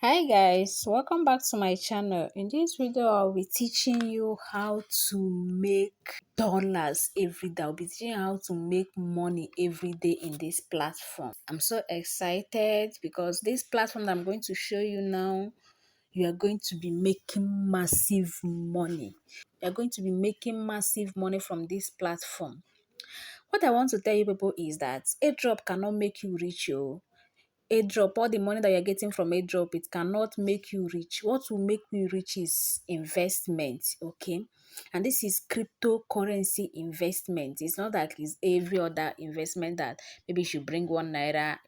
Hi guys, welcome back to my channel. In this video, I'll be teaching you how to make dollars every day. I'll be teaching you how to make money every day in this platform. I'm so excited because this platform that I'm going to show you now, you are going to be making massive money. You're going to be making massive money from this platform. What I want to tell you people is that airdrop cannot make you rich, yo. Airdrop, all the money that you're getting from airdrop, it cannot make you rich. What will make you rich is investment, okay? And this is cryptocurrency investment. It's not like it's every other investment that maybe you should bring 1 naira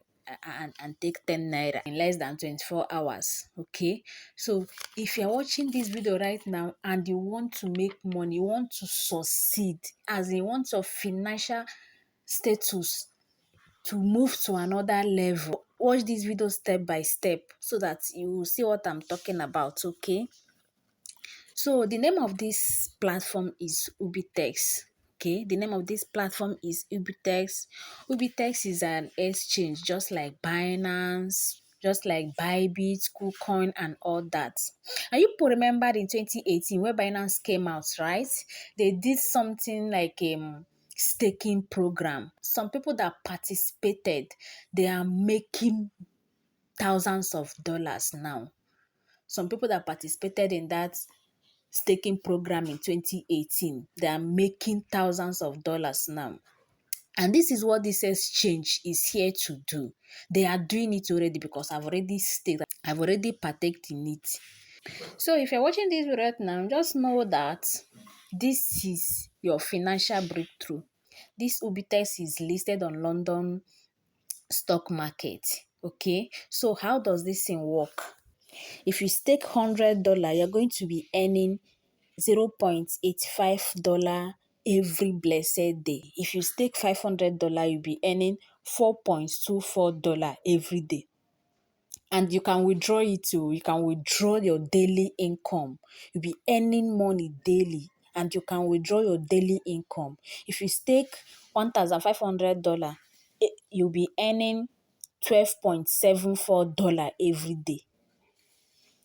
and take 10 naira in less than 24 hours, okay? So if you're watching this video right now and you want to make money, you want to succeed, as in you want your financial status to move to another level, watch this video step by step so that you will see what I'm talking about, okay? So the name of this platform is Ubitex. Okay, the name of this platform is Ubitex. Ubitex is an exchange just like Binance, just like Bybit, KuCoin, and all that. And you people remember in 2018 where Binance came out, right? They did something like staking program. Some people that participated, they are making thousands of dollars now. Some people that participated in that staking program in 2018. They are making thousands of dollars now. And this is what this exchange is here to do. They are doing it already because I've already staked, I've already partaked in it. So if you're watching this right now, just know that this is your financial breakthrough. This Ubitex is listed on London stock market. Okay, so how does this thing work? If you stake $100, you're going to be earning $0.85 every blessed day. If you stake $500, you'll be earning $4.24 every day. And you can withdraw it too. You can withdraw your daily income. You'll be earning money daily and you can withdraw your daily income. If you stake $1,500, you'll be earning $12.74 every day.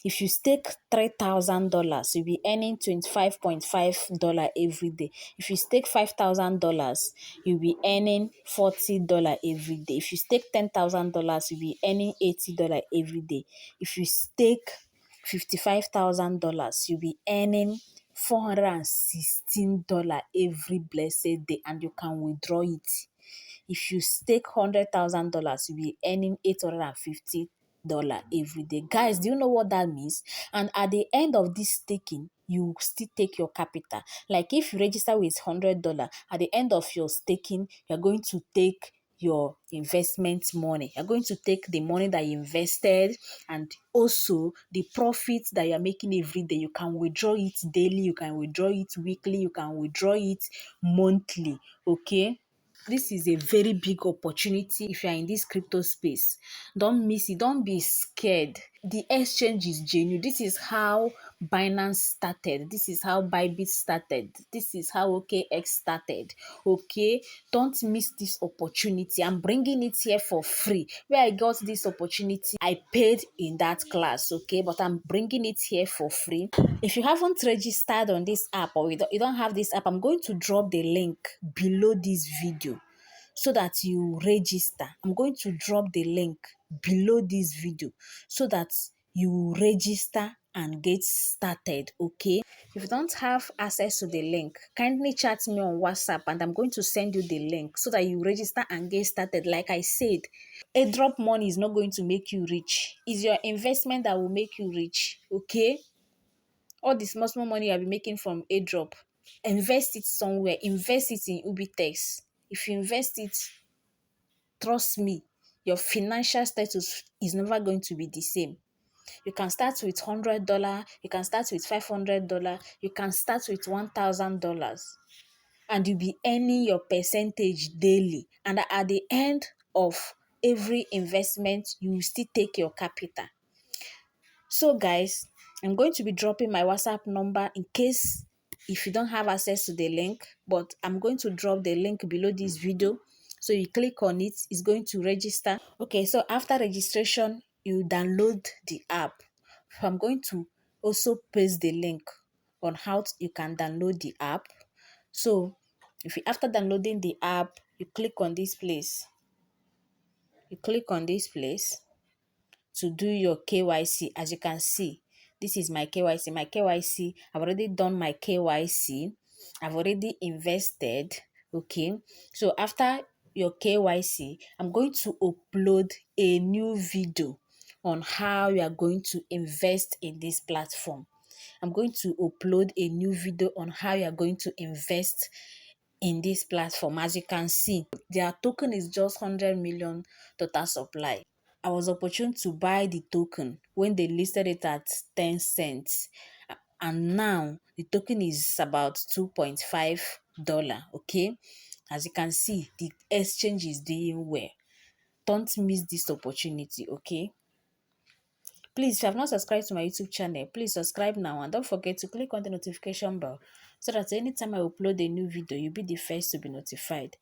If you stake $3,000, you'll be earning $25.5 every day. If you stake $5,000, you'll be earning $40 every day. If you stake $10,000, you'll be earning $80 every day. If you stake $55,000, you'll be earning $416 every blessed day, and you can withdraw it. If you stake $100,000, you'll be earning $850 every day. Guys, do you know what that means? And at the end of this staking, you still take your capital. Like if you register with $100, at the end of your staking, you're going to take your investment money. You're going to take the money that you invested and also the profits that you're making every day. You can withdraw it daily, you can withdraw it weekly, you can withdraw it monthly. Okay. This is a very big opportunity if you are in this crypto space. Don't miss it. Don't be scared. The exchange is genuine. This is how Binance started. This is how Bybit started. This is how OKX started. Okay? Don't miss this opportunity. I'm bringing it here for free. Where I got this opportunity, I paid in that class. Okay? But I'm bringing it here for free. If you haven't registered on this app or you don't have this app, I'm going to drop the link below this video so that you register. I'm going to drop the link below this video so that you register and get started, okay? If you don't have access to the link, kindly chat me on WhatsApp and I'm going to send you the link so that you register and get started. Like I said, airdrop money is not going to make you rich. It's your investment that will make you rich, okay? All the small money I'll be making from airdrop, invest it somewhere. Invest it in Ubitex. If you invest it, trust me, your financial status is never going to be the same. You can start with $100, you can start with $500, you can start with $1,000, and you'll be earning your percentage daily. And at the end of every investment, you will still take your capital. So guys, I'm going to be dropping my WhatsApp number in case if you don't have access to the link, but I'm going to drop the link below this video. So you click on it, it's going to register. Okay, so after registration, you download the app. So I'm going to also paste the link on how you can download the app. So if you, after downloading the app, you click on this place. You click on this place to do your KYC. As you can see, this is my KYC. My KYC, I've already done my KYC. I've already invested. Okay. So after your KYC, I'm going to upload a new video on how you are going to invest in this platform. I'm going to upload a new video on how you are going to invest in this platform. As you can see, their token is just 100 million total supply. I was opportune to buy the token when they listed it at 10 cents. And now the token is about $2.5. Okay. As you can see, the exchange is doing well. Don't miss this opportunity. Okay. Please, if you have not subscribed to my YouTube channel, please subscribe now and don't forget to click on the notification bell so that anytime I upload a new video, you'll be the first to be notified.